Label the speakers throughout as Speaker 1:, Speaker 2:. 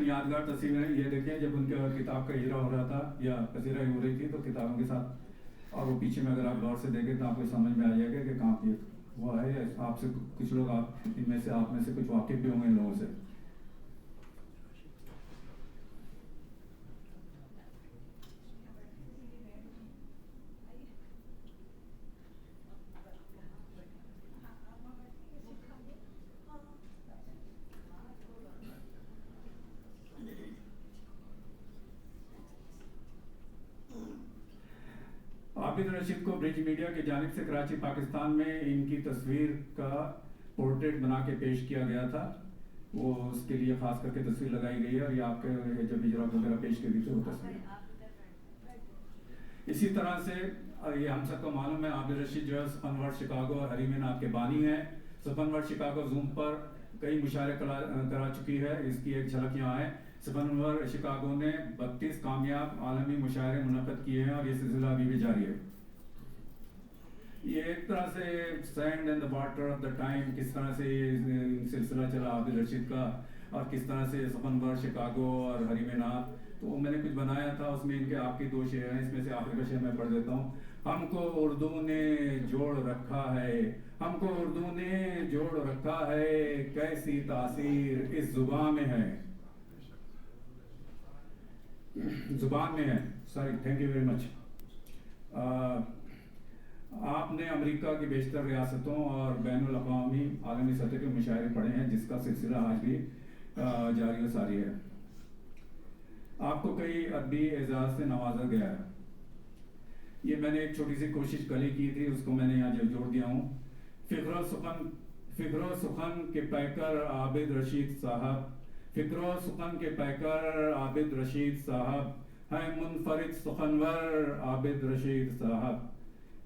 Speaker 1: چند یادگار تصویریں یہ دیکھیں جب ان کے کتاب کا اجرا ہو رہا تھا یا پذیرائی ہو رہی تھی تو کتابوں کے ساتھ، اور وہ پیچھے میں اگر آپ غور سے دیکھیں تو آپ کو سمجھ میں آ جائے گا کہ کہاں پہ ہوا ہے. آپ سے کچھ لوگ، آپ ان میں سے، آپ میں سے کچھ واقف بھی ہوں گے ان لوگوں سے. عابد رشید کو برج میڈیا کی جانب سے کراچی پاکستان میں ان کی تصویر کا پورٹریٹ بنا کے پیش کیا گیا تھا. وہ اس کے لیے خاص کر کے تصویر لگائی گئی ہے اور یہ آپ کے جب اجرا وغیرہ پیش کی گئی تھی وہ تصویر. اسی طرح سے یہ ہم سب کو معلوم ہے عابد رشید جو ہے سپن ورڈ شکاگو اور حریم ناب کے بانی ہیں. سپن ورڈ شکاگو زوم پر کئی مشاعرے کرا چکی ہے. اس کی ایک جھلک یہاں ہے. سپن ورڈ شکاگو نے 32 کامیاب عالمی مشاعرے منعقد کیے ہیں اور یہ سلسلہ ابھی بھی جاری ہے. یہ ایک طرح سے send and the water of the time, کس طرح سے یہ سلسلہ چلا عابد رشید کا، اور کس طرح سے سپن ورڈ شکاگو اور حریم ناب. تو میں نے کچھ بنایا تھا، اس میں ان کے آپ کی 2 شعر ہیں. اس میں سے آخری کا شعر میں پڑھ دیتا ہوں. ہم کو اردو نے جوڑ رکھا ہے، ہم کو اردو نے جوڑ رکھا ہے، کیسی تاثیر اس زبان میں ہے. زبان میں ہے. Sorry, thank you very much. آپ نے امریکہ کی بیشتر ریاستوں اور بین الاقوامی عالمی سطح کے مشاعرے پڑھے ہیں جس کا سلسلہ آج بھی جاری و ساری ہے. آپ کو کئی ادبی اعزاز سے نوازا گیا ہے. یہ میں نے ایک چھوٹی سی کوشش کل ہی کی تھی، اس کو میں نے یہاں جوڑ دیا ہوں. فکر و سخن کے پیکر عابد رشید صاحب، فکر و سخن کے پیکر عابد رشید صاحب ہیں منفرد سخنور عابد رشید صاحب.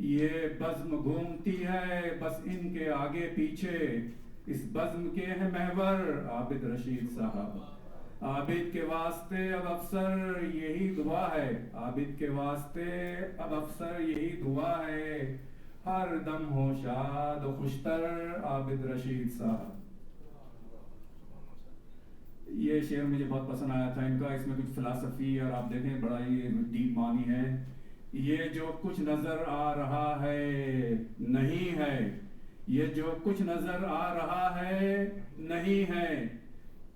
Speaker 1: یہ بزم گھومتی ہے بس ان کے آگے پیچھے، اس بزم کے ہیں محور عابد رشید صاحب. عابد کے واسطے اب افسر یہی دعا ہے، عابد کے واسطے اب افسر یہی دعا ہے، ہر دم ہو شاد و خوشتر عابد رشید صاحب. یہ شعر مجھے بہت پسند آیا تھا ان کا. اس میں کچھ فلسفی اور آپ دیکھیں بڑا ہی ڈیپ معنی ہے. یہ جو کچھ نظر آ رہا ہے نہیں ہے، یہ جو کچھ نظر آ رہا ہے نہیں ہے،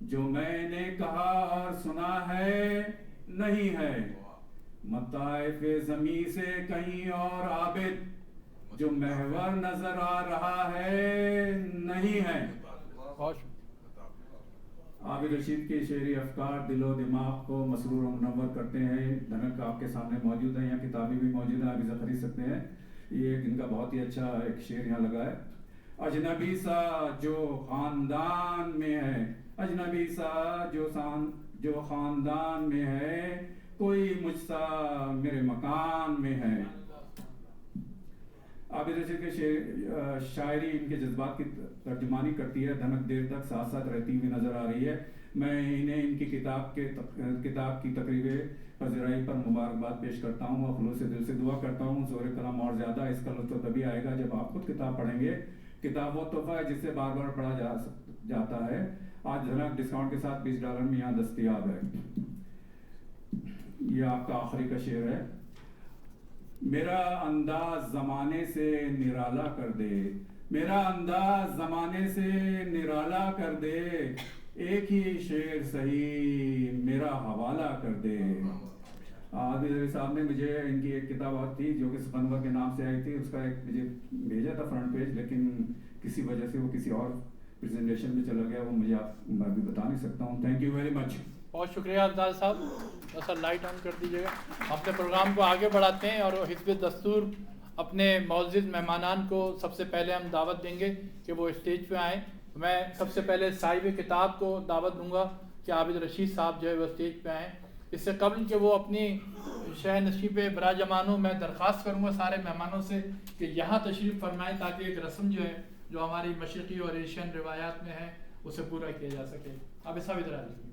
Speaker 1: جو میں نے کہا اور سنا ہے نہیں ہے، مطائف زمیں سے کہیں اور عابد جو محور نظر آ رہا ہے نہیں ہے. عابد رشید کے شعری افکار دل و دماغ کو مسرور و منور کرتے ہیں. دھنک آپ کے سامنے موجود ہیں، یہاں کتابیں بھی موجود ہیں، آپ اسے خرید سکتے ہیں. یہ ان کا بہت ہی اچھا ایک شعر یہاں لگا ہے. اجنبی سا جو خاندان میں ہے، اجنبی سا جو خاندان میں ہے، کوئی مجھ سا میرے مکان میں ہے. عابد رشید کے شاعری ان کے جذبات کی ترجمانی کرتی ہے. دھنک دیر تک ساتھ ساتھ رہتی ہوئی نظر آ رہی ہے. میں انہیں ان کی کتاب کی تقریب پذیرائی پر مبارکباد پیش کرتا ہوں اور خلوص دل سے دعا کرتا ہوں زور قلم اور زیادہ اس کا لطف تبھی آئے گا جب آپ خود کتاب پڑھیں گے. کتاب وہ تحفہ ہے جس سے بار بار پڑھا جاتا ہے. آج دھنک ڈسکاؤنٹ کے ساتھ $20 میں یہاں دستیاب ہے. یہ آپ کا آخری کا شعر ہے. میرا انداز زمانے سے نرالا کر دے، میرا انداز زمانے سے نرالا کر دے، ایک ہی شعر صحیح میرا حوالہ کر دے. عابد صاحب نے مجھے ان کی ایک کتاب اور تھی جو کہ سپنور کے نام سے آئی تھی، اس کا ایک مجھے بھیجا تھا فرنٹ پیج، لیکن کسی وجہ سے وہ کسی اور پریزنٹیشن میں چلا گیا. وہ مجھے میں ابھی بتا نہیں سکتا ہوں. Thank you very much.
Speaker 2: بہت شکریہ امتیاز صاحب. بس لائٹ آن کر دیجیے گا. اپنے پروگرام کو آگے بڑھاتے ہیں اور حزب دستور اپنے معزز مہمانان کو سب سے پہلے ہم دعوت دیں گے کہ وہ اسٹیج پہ آئیں. میں سب سے پہلے صاحب کتاب کو دعوت دوں گا کہ عابد رشید صاحب جو ہے وہ اسٹیج پہ آئیں. اس سے قبل کہ وہ اپنی شہ نشی پہ براجمان ہوں، میں درخواست کروں گا سارے مہمانوں سے کہ یہاں تشریف فرمائیں تاکہ ایک رسم جو ہے جو ہماری مشرقی اور ایشین روایات میں ہے اسے پورا کیا جا سکے. عابد صاحب ادھر آ جائیے.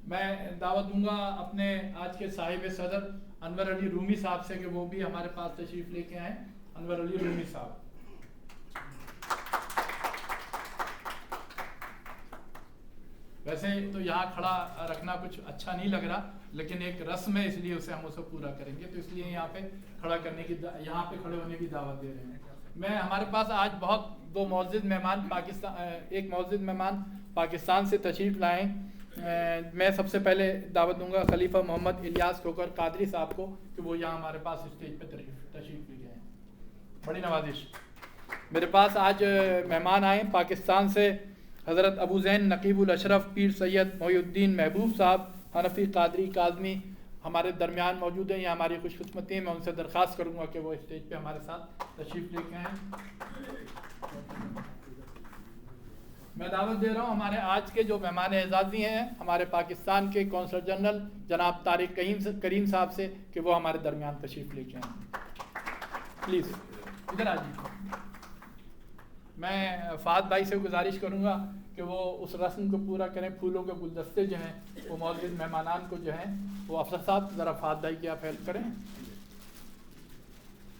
Speaker 2: میں دعوت دوں گا اپنے آج کے صاحب صدر انور علی رومی صاحب سے کہ وہ بھی ہمارے پاس تشریف لے کے آئیں. انور علی رومی صاحب. ویسے تو یہاں کھڑا رکھنا کچھ اچھا نہیں لگ رہا، لیکن ایک رسم ہے، اس لیے ہم اسے پورا کریں گے، تو اس لیے یہاں پہ کھڑا کرنے کی یہاں پہ کھڑے ہونے کی دعوت دے رہے ہیں۔ ہمارے پاس آج بہت دو معزز مہمان ایک معزز مہمان پاکستان سے تشریف لائے ہیں۔ میں سب سے پہلے دعوت دوں گا خلیفہ محمد الیاس کھوکھر قادری صاحب کو کہ وہ یہاں ہمارے پاس اسٹیج پہ تشریف لے گئے ہیں۔ بڑی نوازش۔ میرے پاس آج مہمان آئے پاکستان سے حضرت ابو زین نقیب الاشرف پیر سید محی الدین محبوب صاحب حنفی قادری کاظمی ہمارے درمیان موجود ہیں، یہ ہماری خوش قسمتی ہے۔ میں ان سے درخواست کروں گا کہ وہ اسٹیج پہ ہمارے ساتھ تشریف لے کے آئیں۔ میں دعوت دے رہا ہوں ہمارے آج کے جو مہمان اعزازی ہیں ہمارے پاکستان کے قونصل جنرل جناب طارق کریم صاحب سے کہ وہ ہمارے درمیان تشریف لے کے آئیں۔ پلیز ادھر آ جائیے۔ میں فہد بھائی سے گزارش کروں گا کہ وہ اس رسم کو پورا کریں، پھولوں کے گلدستے جو ہیں وہ معزز مہمانان کو جو ہیں وہ افسر صاحب ذرا فہد بھائی کی آپ ہیلپ کریں۔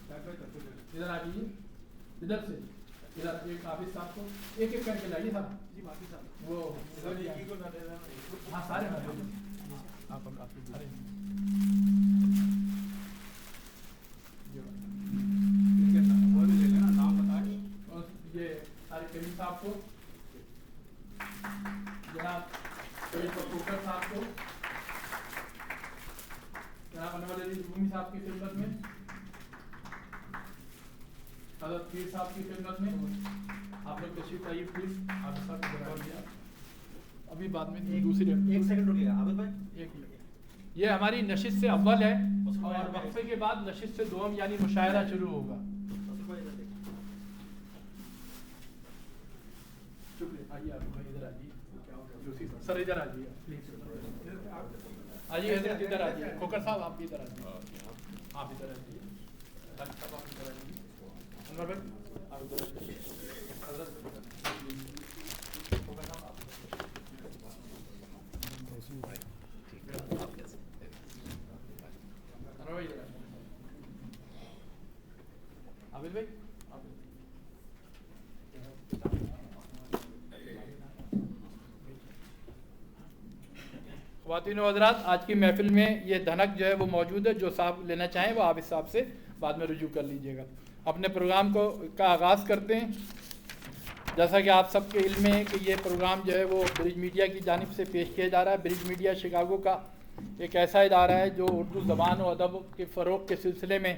Speaker 2: ادھر آ جائیے، ادھر سے ادھر ایک حافظ صاحب کو ایک ایک کر کے لائیے صاحب، وہ ہاں سارے یہ سارے کریم صاحب کو، جناب کھوکھر صاحب کو، جناب انور علی رومی صاحب کی خدمت میں، حضرت پیر صاحب کی خدمت میں آپ لوگ تشریف لائیے پلیز۔ آپ صاحب دیا ابھی بعد میں دوسری
Speaker 3: ایک سیکنڈ رکیے گا عابد بھائی،
Speaker 2: یہ ہماری نشست سے اول ہے اور وقفے کے بعد نشست سے دوم یعنی مشاعرہ شروع ہوگا۔ شکریہ، آئیے آپ ادھر آئیے سر، ادھر آئیے پلیز، آئیے حضرت ادھر آئیے، کھوکھر صاحب آپ بھی ادھر آئیے، آپ ادھر آئیے، صاحب آپ ادھر آئیے، انور بھائی آپ ادھر آئیے، حضرت کھوکھر صاحب آپ عابد بھائی خواتین و حضرات، آج کی محفل میں یہ دھنک جو ہے وہ موجود ہے، جو صاحب لینا چاہیں وہ عابد صاحب سے بعد میں رجوع کر لیجئے گا۔ اپنے پروگرام کا آغاز کرتے ہیں۔ جیسا کہ آپ سب کے علم میں ہے کہ یہ پروگرام جو ہے وہ برج میڈیا کی جانب سے پیش کیا جا رہا ہے۔ برج میڈیا شکاگو کا ایک ایسا ادارہ ہے جو اردو زبان و ادب کے فروغ کے سلسلے میں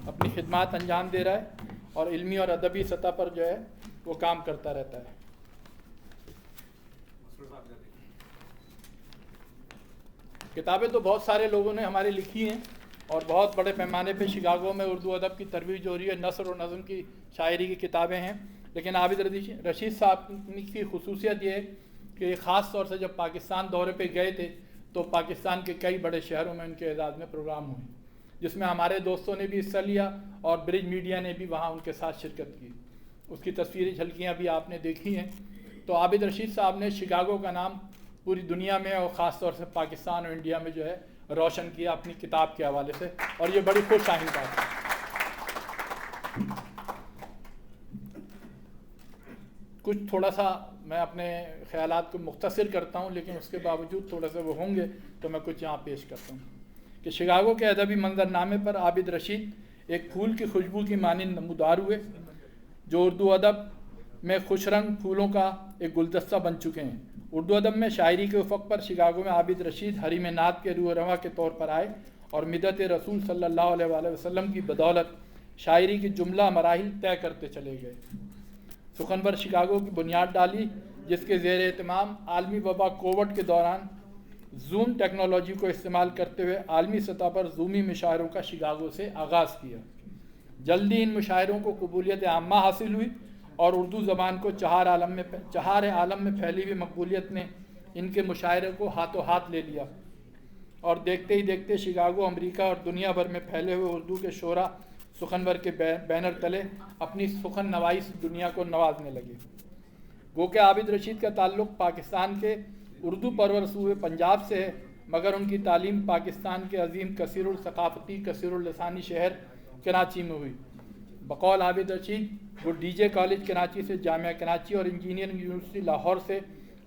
Speaker 2: اپنی خدمات انجام دے رہا ہے اور علمی اور ادبی سطح پر جو ہے وہ کام کرتا رہتا ہے۔ کتابیں تو بہت سارے لوگوں نے ہمارے لکھی ہیں اور بہت بڑے پیمانے پہ شکاگو میں اردو ادب کی ترویج ہو رہی ہے، نثر و نظم کی شاعری کی کتابیں ہیں، لیکن عابد رشید صاحب کی خصوصیت یہ ہے کہ خاص طور سے جب پاکستان دورے پہ گئے تھے تو پاکستان کے کئی بڑے شہروں میں ان کے اعزاز میں پروگرام ہوئے، جس میں ہمارے دوستوں نے بھی حصہ لیا اور برج میڈیا نے بھی وہاں ان کے ساتھ شرکت کی۔ اس کی تصویری جھلکیاں بھی آپ نے دیکھی ہیں۔ تو عابد رشید صاحب نے شکاگو کا نام پوری دنیا میں اور خاص طور سے پاکستان اور انڈیا میں جو ہے روشن کیا اپنی کتاب کے حوالے سے، اور یہ بڑی خوش آئند بات ہے۔ کچھ تھوڑا سا میں اپنے خیالات کو مختصر کرتا ہوں، لیکن اس کے باوجود تھوڑا سا وہ ہوں گے تو میں کچھ یہاں پیش کرتا ہوں کہ شکاگو کے ادبی منظرنامے پر عابد رشید ایک پھول کی خوشبو کی مانند نمودار ہوئے، جو اردو ادب میں خوش رنگ پھولوں کا ایک گلدستہ بن چکے ہیں۔ اردو ادب میں شاعری کے افق پر شکاگو میں عابد رشید حریم نعت کے روح رواں کے طور پر آئے اور مدت رسول صلی اللہ علیہ وآلہ وسلم کی بدولت شاعری کی جملہ مراحل طے کرتے چلے گئے۔ سخنور شکاگو کی بنیاد ڈالی، جس کے زیر اہتمام عالمی وبا کووڈ کے دوران زوم ٹیکنالوجی کو استعمال کرتے ہوئے عالمی سطح پر زومی مشاعروں کا شکاگو سے آغاز کیا۔ جلدی ان مشاعروں کو قبولیت عامہ حاصل ہوئی اور اردو زبان کو چہار عالم میں پھیلی ہوئی مقبولیت نے ان کے مشاعرے کو ہاتھوں ہاتھ لے لیا، اور دیکھتے ہی دیکھتے شکاگو، امریکہ اور دنیا بھر میں پھیلے ہوئے اردو کے شعراء سخنور کے بینر تلے اپنی سخن نوائی سے دنیا کو نوازنے لگے۔ گو کہ عابد رشید کا تعلق پاکستان کے اردو پرور صوبے پنجاب سے ہے، مگر ان کی تعلیم پاکستان کے عظیم کثیر الثقافتی کثیر اللسانی شہر کراچی میں ہوئی۔ بقول عابد رشید وہ ڈی جے کالج کراچی سے، جامعہ کراچی اور انجینئرنگ یونیورسٹی لاہور سے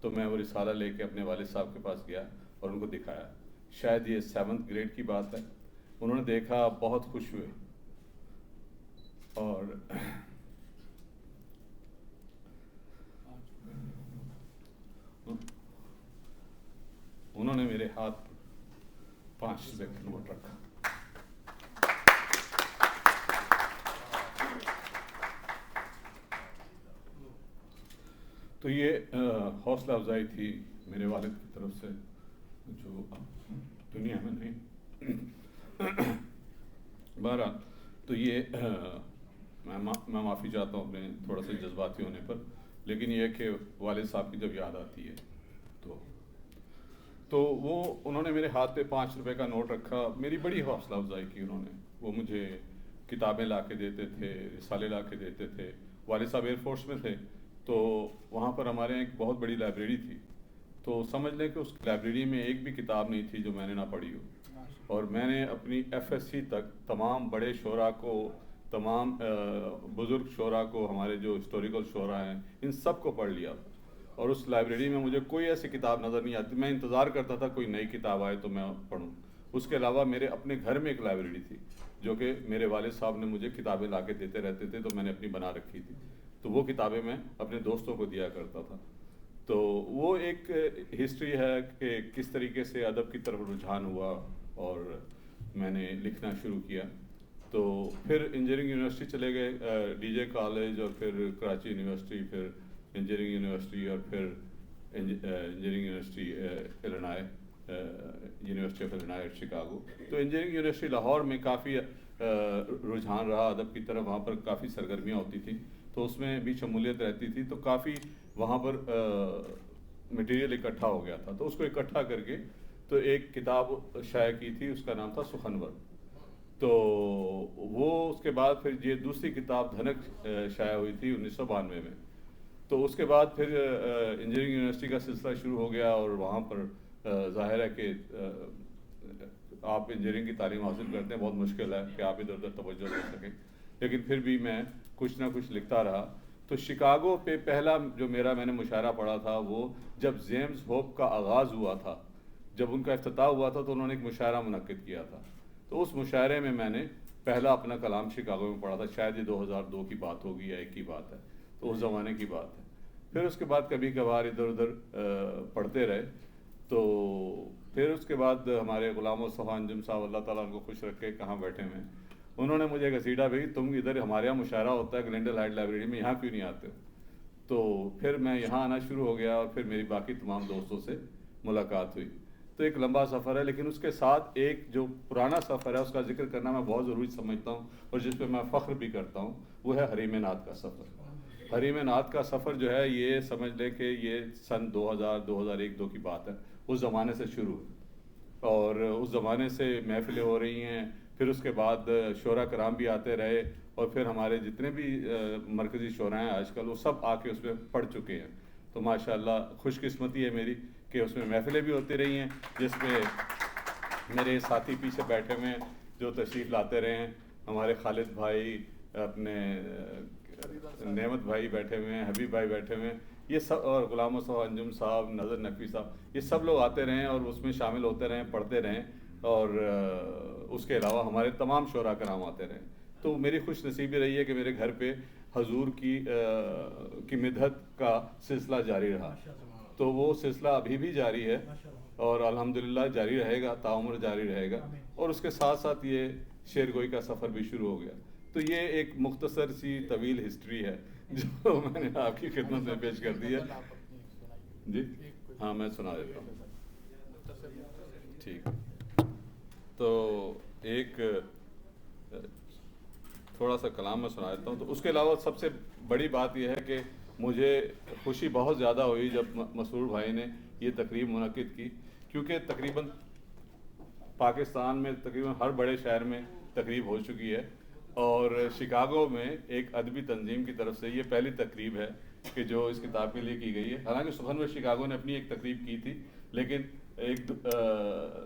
Speaker 4: تو میں وہ رسالہ لے کے اپنے والد صاحب کے پاس گیا اور ان کو دکھایا. شاید یہ 7th گریڈ کی بات ہے. انہوں نے دیکھا, بہت خوش ہوئے اور انہوں نے میرے ہاتھ 5 روپے کا نوٹ رکھا. تو یہ حوصلہ افزائی تھی میرے والد کی طرف سے, جو دنیا میں نہیں. بہرحال تو یہ میں معافی چاہتا ہوں اپنے تھوڑا سا جذباتی ہونے پر, لیکن یہ کہ والد صاحب کی جب یاد آتی ہے تو وہ انہوں نے میرے ہاتھ پہ 5 روپے کا نوٹ رکھا. میری بڑی حوصلہ افزائی کی انہوں نے. وہ مجھے کتابیں لا کے دیتے تھے, رسالے لا کے دیتے تھے. والد صاحب ایئر فورس میں تھے, تو وہاں پر ہمارے یہاں ایک بہت بڑی لائبریری تھی. تو سمجھ لیں کہ اس لائبریری میں ایک بھی کتاب نہیں تھی جو میں نے نہ پڑھی ہو. اور میں نے اپنی FSC تک تمام بڑے شعراء کو, تمام بزرگ شعراء کو, ہمارے جو ہسٹوریکل شعراء ہیں, ان سب کو پڑھ لیا. اور اس لائبریری میں مجھے کوئی ایسی کتاب نظر نہیں آتی. میں انتظار کرتا تھا کوئی نئی کتاب آئے تو میں پڑھوں. اس کے علاوہ میرے اپنے گھر میں ایک لائبریری تھی جو کہ میرے والد صاحب نے مجھے کتابیں لا کے دیتے رہتے تھے, تو میں نے اپنی بنا رکھی تھی. تو وہ کتابیں میں اپنے دوستوں کو دیا کرتا تھا. تو وہ ایک ہسٹری ہے کہ کس طریقے سے ادب کی طرف رجحان ہوا اور میں نے لکھنا شروع کیا. تو پھر انجینئرنگ یونیورسٹی چلے گئے, DJ کالج, اور پھر کراچی یونیورسٹی, پھر انجینئرنگ یونیورسٹی, اور پھر engineering university Illinois, university of Illinois Chicago. تو انجینئرنگ یونیورسٹی لاہور میں کافی رجحان رہا ادب کی طرف. وہاں پر کافی سرگرمیاں ہوتی تھیں, تو اس میں بھی شمولیت رہتی تھی. تو کافی وہاں پر مٹیریل اکٹھا ہو گیا تھا. تو اس کو اکٹھا کر کے تو ایک کتاب شائع کی تھی, اس کا نام تھا سخنور. تو وہ اس کے بعد پھر یہ دوسری کتاب دھنک شائع ہوئی تھی 1992 میں. تو اس کے بعد پھر انجینئرنگ یونیورسٹی کا سلسلہ شروع ہو گیا, اور وہاں پر ظاہر ہے کہ آپ انجینئرنگ کی تعلیم حاصل کرتے ہیں, بہت مشکل ہے کہ آپ ادھر ادھر توجہ دے سکیں. لیکن پھر بھی میں کچھ نہ کچھ لکھتا رہا. تو شکاگو پہ پہلا جو میں نے مشاعرہ پڑھا تھا, وہ جب جیمز ہوپ کا آغاز ہوا تھا, جب ان کا افتتاح ہوا تھا, تو انہوں نے ایک مشاعرہ منعقد کیا تھا. تو اس مشاعرے میں نے پہلا اپنا کلام شکاگو میں پڑھا تھا. شاید یہ 2002 کی بات ہوگی یا 1 کی بات ہے, تو اس زمانے کی بات ہے. پھر اس کے بعد کبھی کبھار ادھر ادھر پڑھتے رہے. تو پھر اس کے بعد ہمارے غلام مصطفیٰ انجم صاحب, اللہ تعالیٰ ان کو خوش رکھے, کہاں بیٹھے ہوئے, انہوں نے مجھے گھسیٹا, بھائی تم ادھر ہمارے یہاں مشاعرہ ہوتا ہے گلینڈل ہائٹ لائبریری میں, یہاں کیوں نہیں آتے؟ تو پھر میں یہاں آنا شروع ہو گیا, اور پھر میری باقی تمام دوستوں سے ملاقات ہوئی. تو ایک لمبا سفر ہے, لیکن اس کے ساتھ ایک جو پرانا سفر ہے اس کا ذکر کرنا میں بہت ضروری سمجھتا ہوں, اور جس پہ میں فخر بھی کرتا ہوں, وہ ہے حریم نعت کا سفر. حریم نعت کا سفر جو ہے, یہ سمجھ لیں کہ یہ سن 2000 2001 2 کی بات ہے. اس زمانے سے شروع ہے, اور اس زمانے سے محفلیں ہو رہی ہیں. پھر اس کے بعد شعراء کرام بھی آتے رہے, اور پھر ہمارے جتنے بھی مرکزی شعراء ہیں آج کل, وہ سب آ کے اس میں پڑھ چکے ہیں. تو ماشاءاللہ خوش قسمتی ہے میری کہ اس میں محفلیں بھی ہوتی رہی ہیں, جس میں میرے ساتھی پیچھے بیٹھے ہوئے ہیں جو تشریف لاتے رہے ہیں. ہمارے خالد بھائی, اپنے نعمت بھائی بیٹھے ہوئے ہیں, حبیب بھائی بیٹھے ہوئے ہیں, یہ سب, اور غلام مصطفیٰ انجم صاحب, نظر نقوی صاحب, یہ سب لوگ آتے رہیں اور اس میں شامل ہوتے رہیں, پڑھتے رہیں. اور اس کے علاوہ ہمارے تمام شعراء کرام آتے رہیں. تو میری خوش نصیبی رہی ہے کہ میرے گھر پہ حضور کی مدحت کا سلسلہ جاری رہا. تو وہ سلسلہ ابھی بھی جاری ہے, اور الحمدللہ جاری رہے گا, تعمر جاری رہے گا. اور اس کے ساتھ ساتھ یہ شعر گوئی کا سفر بھی شروع ہو گیا. تو یہ ایک مختصر سی طویل ہسٹری ہے جو میں نے آپ کی خدمت میں پیش کر دی ہے. جی ہاں, میں سنا دیتا ہوں. ٹھیک. تو ایک تھوڑا سا کلام میں سنا دیتا ہوں. تو اس کے علاوہ سب سے بڑی بات یہ ہے کہ مجھے خوشی بہت زیادہ ہوئی جب مسرور بھائی نے یہ تقریب منعقد کی, کیونکہ تقریباً پاکستان میں تقریباً ہر بڑے شہر میں تقریب ہو چکی ہے, اور شکاگو میں ایک ادبی تنظیم کی طرف سے یہ پہلی تقریب ہے کہ جو اس کتاب کے لیے کی گئی ہے. حالانکہ سخنور شکاگو نے اپنی ایک تقریب کی تھی, لیکن ایک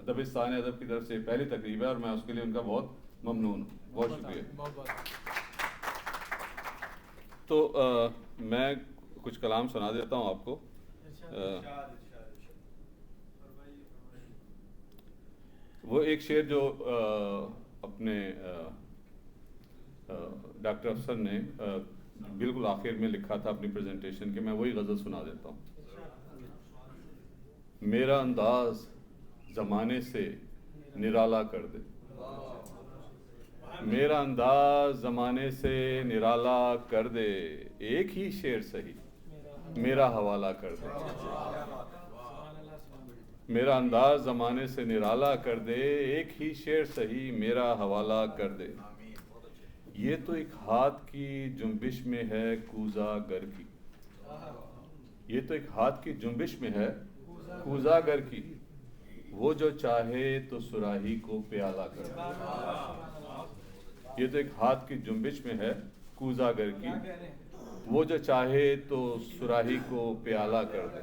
Speaker 4: دبستان ادب کی طرف سے پہلی تقریب ہے, اور میں اس کے لیے ان کا بہت ممنون ہوں. بہت شکریہ. تو میں کچھ کلام سنا دیتا ہوں آپ کو. وہ ایک شعر جو اپنے ڈاکٹر افسر نے بالکل آخر میں لکھا تھا اپنی پریزنٹیشن کے، میں وہی غزل سنا دیتا ہوں. میرا انداز زمانے سے نرالا کر دے، میرا انداز زمانے سے نرالا کر دے، ایک ہی شعر سہی میرا حوالہ کر دے. میرا انداز زمانے سے نرالا کر دے، ایک ہی شعر سہی میرا حوالہ کر دے. یہ تو ایک ہاتھ کی جنبش میں ہے کوزہ گر کی، یہ تو ایک ہاتھ کی جنبش میں ہے کوزہ گر کی، وہ جو چاہے تو سراہی کو پیالہ کر دے. یہ تو ایک ہاتھ کی جنبش میں ہے کوزہ گر کی، وہ جو چاہے تو سراہی کو پیالہ کر دے.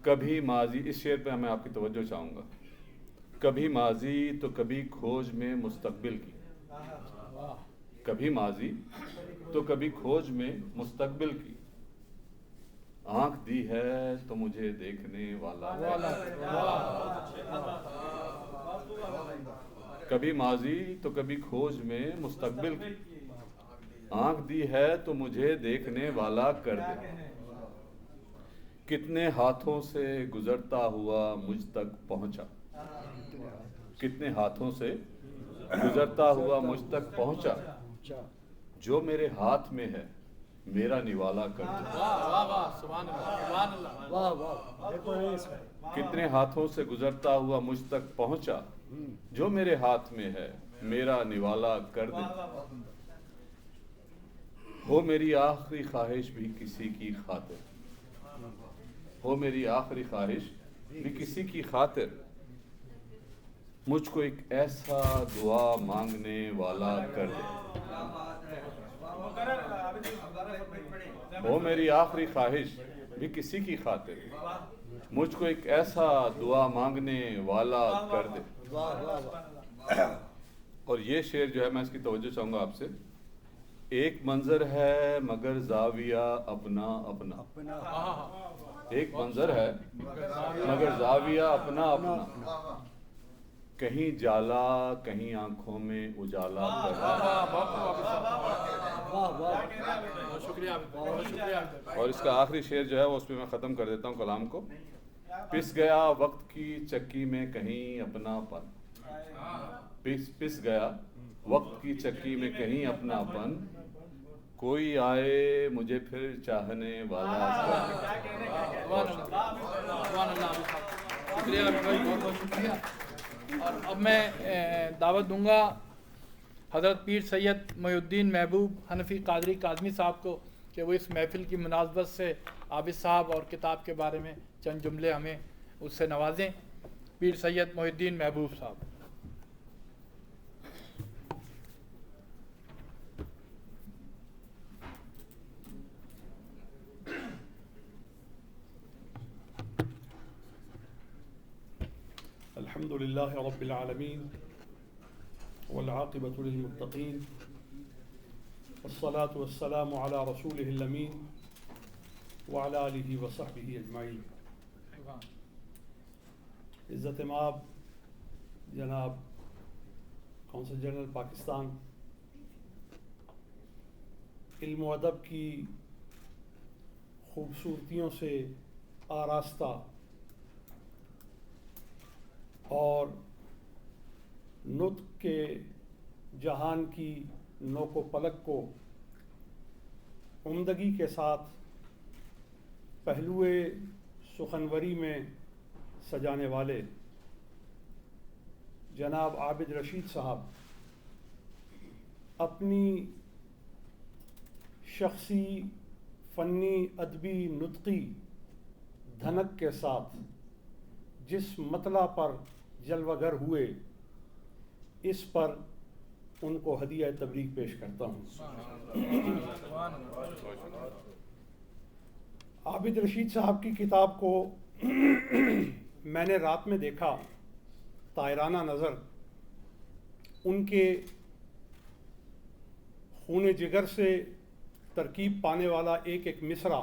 Speaker 4: کبھی ماضی، اس شعر پہ میں آپ کی توجہ چاہوں گا، کبھی ماضی تو کبھی کھوج میں مستقبل کی، کبھی ماضی تو کبھی کھوج میں مستقبل کی، آنکھ دی ہے تو مجھے دیکھنے والا. کبھی ماضی تو کبھی کھوج میں مستقبل کی، آنکھ دی ہے تو مجھے دیکھنے والا کر دے. کتنے ہاتھوں سے گزرتا ہوا مجھ تک پہنچا، کتنے ہاتھوں سے گزرتا ہوا مجھ تک پہنچا، جو میرے ہاتھ میں ہے میرا نوالا کر دے. کتنے ہاتھوں سے گزرتا ہوا مجھ تک پہنچا، جو میرے ہاتھ میں ہے میرا نوالا کر دے. ہو میری آخری خواہش بھی کسی کی خاطر، ہو میری آخری خواہش بھی کسی کی خاطر، مجھ کو ایک ایسا دعا مانگنے والا کر دے. ہو میری آخری خواہش بھی کسی کی خاطر، مجھ کو ایک ایسا دعا مانگنے والا کر دے. اور یہ شعر جو ہے میں اس کی توجہ چاہوں گا آپ سے. ایک منظر ہے مگر زاویہ اپنا اپنا، ایک منظر ہے مگر زاویہ اپنا اپنا، کہیں جالا کہیں آنکھوں میں اجالا کر. اور اس کا آخری شعر جو ہے وہ اس پہ میں ختم کر دیتا ہوں کلام کو. پس گیا وقت کی چکی میں کہیں اپنا پن، پس گیا وقت کی چکی میں کہیں اپنا پن، کوئی آئے مجھے پھر چاہنے والا کر.
Speaker 2: شکریہ بھائی، بہت بہت شکریہ. اور اب میں دعوت دوں گا حضرت پیر سید محی الدین محبوب حنفی قادری کاظمی صاحب کو کہ وہ اس محفل کی مناسبت سے عابد صاحب اور کتاب کے بارے میں چند جملے ہمیں اس سے نوازیں. پیر سید محی الدین محبوب صاحب.
Speaker 5: الحمد لله رب العالمين والعاقبة للمتقين والصلاة والسلام على رسوله الأمين وعلى آله وصحبه أجمعين. عزت مآب جناب کونسل جنرل پاکستان، علم و ادب کی خوبصورتیوں سے آراستہ اور نطق کے جہان کی نوک و پلک کو عمدگی کے ساتھ پہلوئے سخنوری میں سجانے والے جناب عابد رشید صاحب اپنی شخصی فنی ادبی نطقی دھنک کے ساتھ جس مطلع پر جلوہ گر ہوئے، اس پر ان کو ہدیہ تبریک پیش کرتا ہوں. عابد رشید صاحب کی کتاب کو میں نے رات میں دیکھا، طائرانہ نظر، ان کے خون جگر سے ترکیب پانے والا ایک ایک مصرع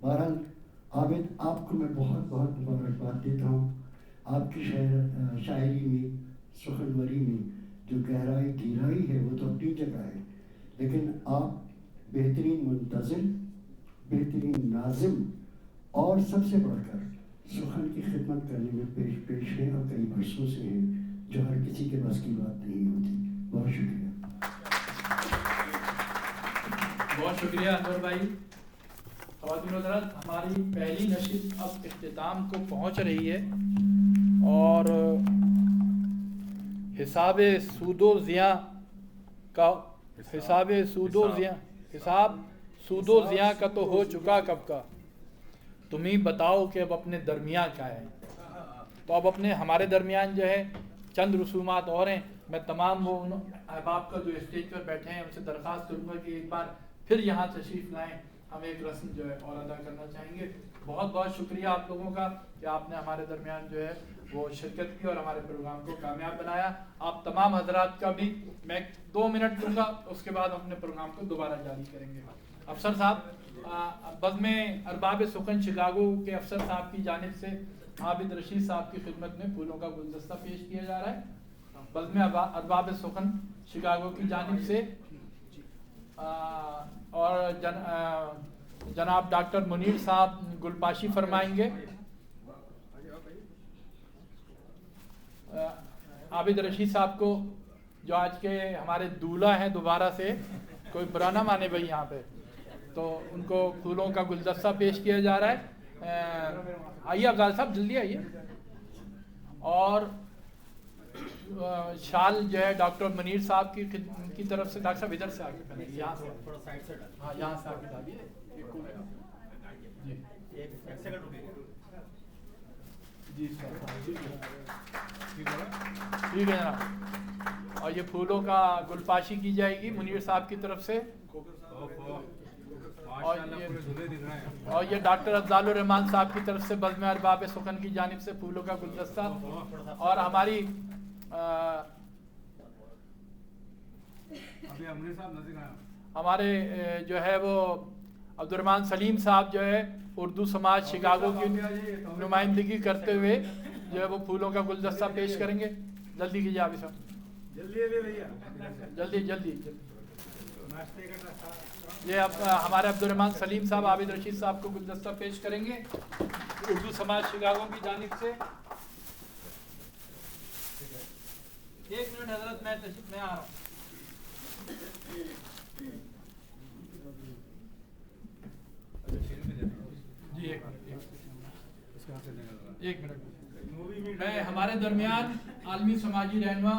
Speaker 6: بہرحال عابد آپ کو میں بہت بہت مبارکباد دیتا ہوں. آپ کی شاعری میں سخنوری میں جو گہرائی گہرائی ہے وہ تو اپنی جگہ ہے، لیکن آپ بہترین منتظم، بہترین ناظم اور سب سے بڑھ کر سخن کی خدمت کرنے میں پیش ہیں اور کئی برسوں سے ہیں، جو ہر کسی کے بس کی بات نہیں ہوتی. بہت شکریہ.
Speaker 2: بہت شکریہ انور بھائی. خواتین و حضرات، ہماری پہلی نشست اب اختتام کو پہنچ رہی ہے اور حساب سود و زیاں کا تو ہو چکا کب کا، تم ہی بتاؤ کہ اب اپنے درمیان کیا ہے. تو اب ہمارے درمیان جو ہے چند رسومات اور ہیں. میں تمام وہ احباب کا جو اسٹیج پر بیٹھے ہیں ان سے درخواست کروں گا کہ ایک بار پھر یہاں تشریف لائیں، ہم ایک رسم جو ہے اور ادا کرنا چاہیں گے. بہت بہت شکریہ آپ لوگوں کا کہ آپ نے ہمارے درمیان جو ہے وہ شرکت کی اور ہمارے پروگرام کو کامیاب بنایا. آپ تمام حضرات کا بھی میں 2 منٹ دوں گا، اس کے بعد اپنے پروگرام کو دوبارہ جاری کریں گے. افسر صاحب، بزم ارباب سخن شکاگو کے افسر صاحب کی جانب سے عابد رشید صاحب کی خدمت میں پھولوں کا گلدستہ پیش کیا جا رہا ہے. بزم ارباب سخن شکاگو کی جانب سے اور جناب ڈاکٹر منیر صاحب گلپاشی فرمائیں گے. عابد رشید صاحب کو جو آج کے ہمارے دولہا ہیں دوبارہ سے، کوئی برا نہ مانے بھائی یہاں پہ، تو ان کو پھولوں کا گلدستہ پیش کیا جا رہا ہے. آئیے افضال صاحب جلدی آئیے. اور شال جو ہے ڈاکٹر منیر صاحب کی طرف سے، ڈاکٹر صاحب ادھر سے آگے پہلے یہاں سے، ہاں یہاں سے آگے ڈالیے. جی ٹھیک ہے جناب. اور یہ پھولوں کا گلپاشی کی جائے گی منیر صاحب کی طرف سے. اور یہ ڈاکٹر افضال الرحمان صاحب کی طرف سے بزم ارباب سخن کی جانب سے پھولوں کا گلدستہ. اور ہمارے جو ہے وہ عبد الرحمان سلیم صاحب جو ہے اردو سماج شکاگو کی نمائندگی کرتے ہوئے جو ہے وہ پھولوں کا گلدستہ پیش کریں گے. جلدی کیجیے عابد صاحب، جلدی. یہ ہمارے عبد الرحمان سلیم صاحب عابد رشید صاحب کو گلدستہ پیش کریں گے اردو سماج شکاگو کی جانب سے. 1 منٹ حضرت، میں آ رہا ہوں. جی ایک منٹ. میں ہمارے درمیان عالمی سماجی رہنما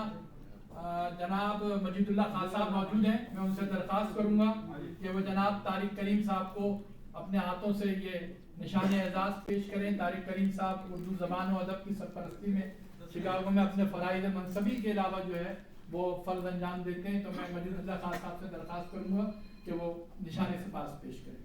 Speaker 2: جناب مجید اللہ خان صاحب موجود ہیں. میں ان سے درخواست کروں گا کہ وہ جناب طارق کریم صاحب کو اپنے ہاتھوں سے یہ نشان اعزاز پیش کریں. طارق کریم صاحب اردو زبان و ادب کی سرپرستی میں شکاگو میں اپنے فرائض منصبی کے علاوہ جو ہے وہ فرض انجام دیتے ہیں. تو میں مجید اللہ خان صاحب سے درخواست کروں گا کہ وہ نشان سپاس پیش کریں.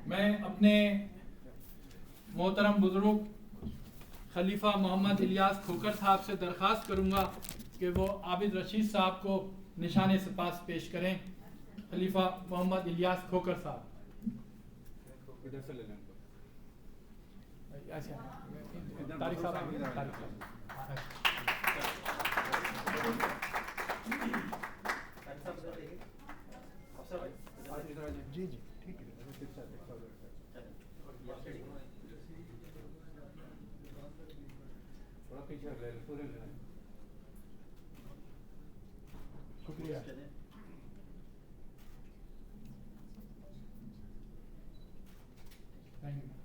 Speaker 2: میں اپنے محترم بزرگ خلیفہ محمد الیاس کھوکر صاحب سے درخواست کروں گا کہ وہ عابد رشید صاحب کو نشان سپاس پیش کریں. خلیفہ محمد الیاس کھوکر صاحب.
Speaker 6: جی ٹھیک ہے.
Speaker 2: شکریہ.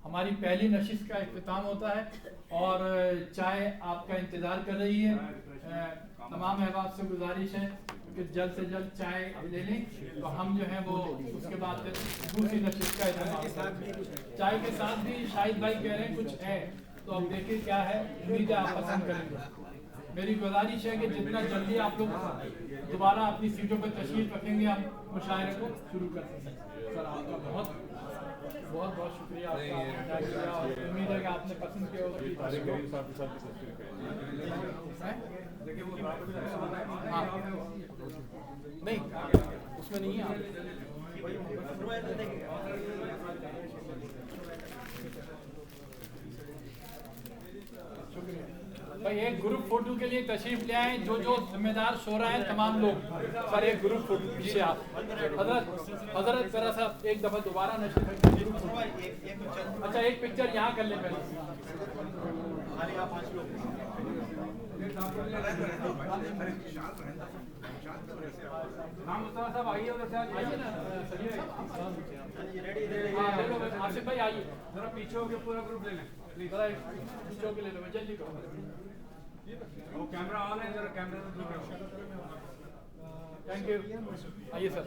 Speaker 2: ہماری پہلی نشست کا اختتام ہوتا ہے اور چائے آپ کا انتظار کر رہی ہے. تمام احباب سے گزارش ہے کہ جلد سے جلد چائے لے لیں تو ہم جو ہے وہ اس کے بعد دوسری نشست کا اہتمام کریں. چائے کے ساتھ بھی شاہد بھائی کہہ رہے ہیں کچھ ہے تو اب دیکھیں کیا ہے, امید ہے آپ پسند کریں گے. میری گزارش ہے کہ جتنا جلدی آپ لوگ دوبارہ اپنی سیٹوں پہ تشریف رکھیں گے ہم مشاعرے کو شروع کر سکیں. سر آپ کا بہت بہت بہت شکریہ آپ کا, اور امید ہے کہ آپ نے پسند کیا ہوگا. ہاں نہیں اس میں نہیں ہے. بھائی ایک گروپ فوٹو کے لیے تشریف لے آئیں, جو ذمہ دار شعراء ہیں تمام لوگ. سر ایک گروپ فوٹو پیچھے آپ حضرت ذرا سا ایک دفعہ دوبارہ نشر. اچھا ایک پکچر یہاں کر لیں پہلے. ہاں مصطفیٰ صاحب آئیے ادھر سے, آئیے نا آصف بھائی آئیے ذرا پیچھے ہو کے پورا گروپ لے لیں. ذرا پیچھے ہو کے لے لو, جلدی کرو. وہ کیمرہ آن ہے, ذرا کیمرہ سے دور کرو. Thank you. آئیے سر,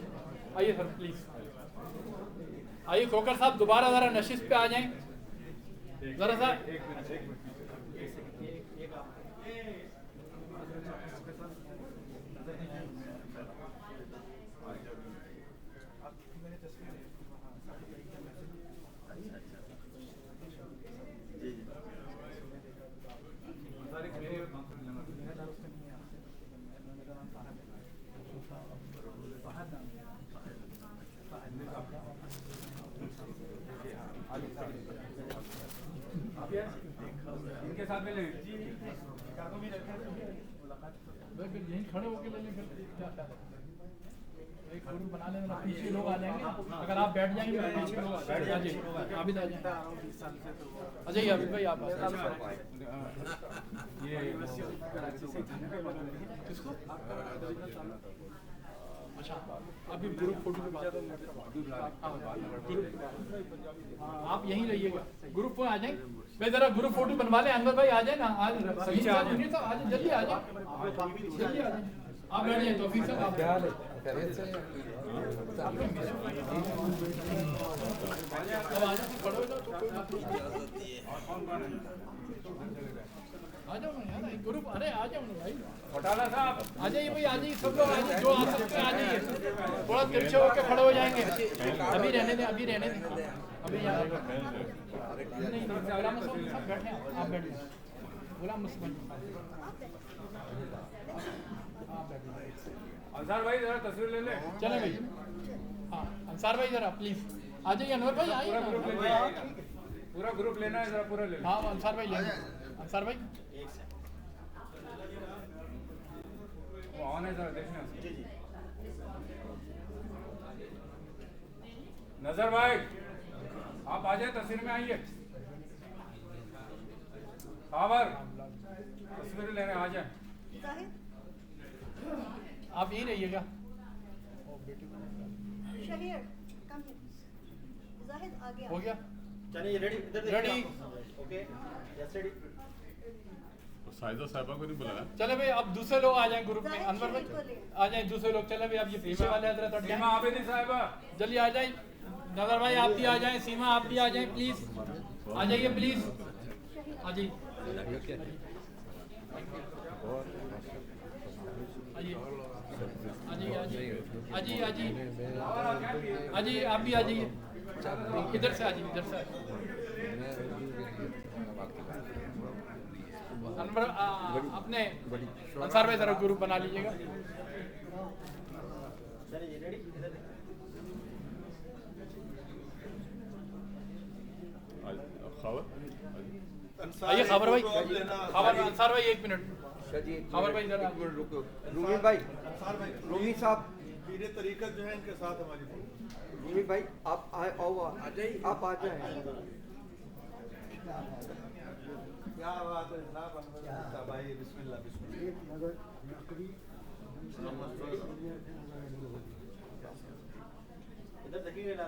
Speaker 2: آئیے سر پلیز آئیے. کھوکر صاحب دوبارہ ذرا نشست پہ آ جائیں ذرا سا. ان کے ساتھ میں لیں یہیں کھڑے ہو کے لے لیں. ایک گروپ بنا لیں, پیچھے لوگ آ جائیں گے. اگر آپ بیٹھ جائیں گے پیچھے لوگ آ جائیں. عابد آ جائیں. اجے عابد بھائی آپ کس کو اچھا ابھی گروپ فوٹو کی بات. آپ یہیں رہیے گا, گروپ پہ آ جائیں. بھائی ذرا گروپ فوٹو بنوا لیں. انور بھائی آ جائیں نا, آج جلدی آ جائیں, جلدی آ جائیں. آپ بیٹھ جائیں. توفیق صاحب آپ آ جاؤ نا یار گروپ. ارے آ جاؤ نا بھائی, گھوٹالہ صاحب آ جائیے بھائی, آ جائیے سب لوگ آ جائیے, جو آ سکتے ہیں آ جائیے. تھوڑا ترچھے ہو کے کھڑے ہو جائیں گے. ابھی رہنے دیں, ابھی رہنے دیں. ابھی نہیں غلام مسعود صاحب بیٹھے, آپ بیٹھ جائیں. غلام مسعود انصار بھائی ذرا تصویر لے لیں. چلیں بھائی. ہاں انصار بھائی ذرا پلیز آ جائیے. انور بھائی آئیے. پورا گروپ لینا ہے, ذرا پورا لے لیں. ہاں انصار بھائی لیں. انصار بھائی وہ آن ہے, ذرا دیکھنا. نظر بھائی آپ آ جائیں, تصویر میں آئیے. خاور تصویر لینے آ جائیں. آپ یہیں رہیے گا. ہو گیا
Speaker 3: چلیے ریڈی.
Speaker 2: ریڈی.
Speaker 4: سائدہ صاحبہ کو نہیں بلایا.
Speaker 2: چلے بھائی اب دوسرے لوگ آ جائیں گروپ میں. انور بھائی آ جائیں دوسرے لوگ. چلے بھائی اب یہ پیچھے والے حضرت ہٹ جائیں. عابدی صاحبہ جلدی آ جائیں. نظر بھائی آپ بھی آ جائیں. سیما آپ بھی آ جائیں پلیز. آ جائیے پلیز. آ جائیے. آجیے آپ بھی آ جائیے. ادھر سے آ جائیے, ادھر سے. انور اپنے انصار بھائی ذرا گروپ بنا لیجیے گا. آئیے خاور بھائی. خاور انصار بھائی ایک منٹ. خاور بھائی ذرا
Speaker 7: رومی بھائی, رومی صاحب
Speaker 3: میرے طریقت جو ہے ان کے ساتھ ہماری.
Speaker 7: رومی بھائی آپ آپ آ جائیں.
Speaker 3: کیا بات ہے جناب انور بھائی. بسم اللہ بسم اللہ. ادھر دیکھیے گا.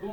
Speaker 2: 2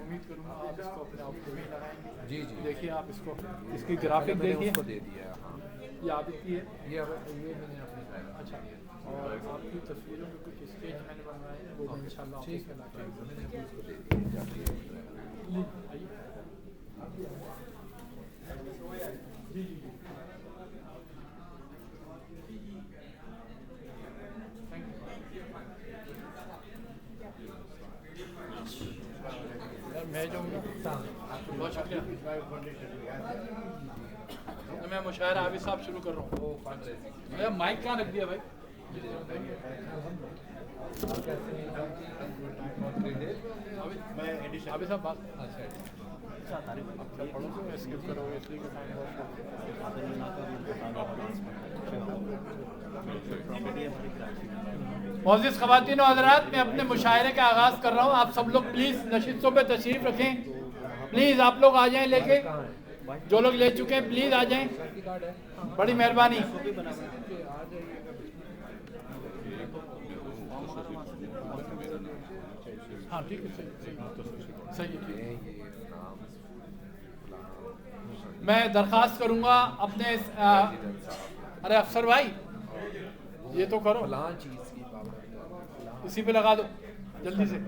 Speaker 2: امید کروں گا آپ اس کو اپنے آپ کو بھی لگائیں گے.
Speaker 8: جی جی
Speaker 2: دیکھیے آپ اس کو اس کی گرافک
Speaker 8: میں نے
Speaker 2: دیکھیے.
Speaker 8: اس کو دے دیا. ہاں
Speaker 2: یہ عابد کی ہے.
Speaker 8: یہ میں نے اپنے
Speaker 2: اچھا اور آپ کی تصویروں میں کچھ اسکیچ میں نے بنوائے ہیں وہ ان شاء اللہ
Speaker 8: ٹھیک ہے.
Speaker 2: میں
Speaker 8: میں نے اس کو دے دیا.
Speaker 2: میں جاؤں گا. بہت شکریہ. میں مشاعرہ عابد صاحب شروع کر رہا ہوں. مائک کہاں رکھ دیا بھائی؟ عابد صاحب بات معزز خواتین و حضرات، میں اپنے مشاعرے کا آغاز کر رہا ہوں. آپ سب لوگ پلیز نشستوں پہ تشریف رکھیں. پلیز آپ لوگ آ جائیں لے کے. جو لوگ لے چکے ہیں پلیز آ جائیں. بڑی مہربانی. ہاں ٹھیک ہے صحیح ہے. میں درخواست کروں گا اپنے ارے افسر بھائی یہ تو کرو، اسی پہ لگا دو جلدی سے.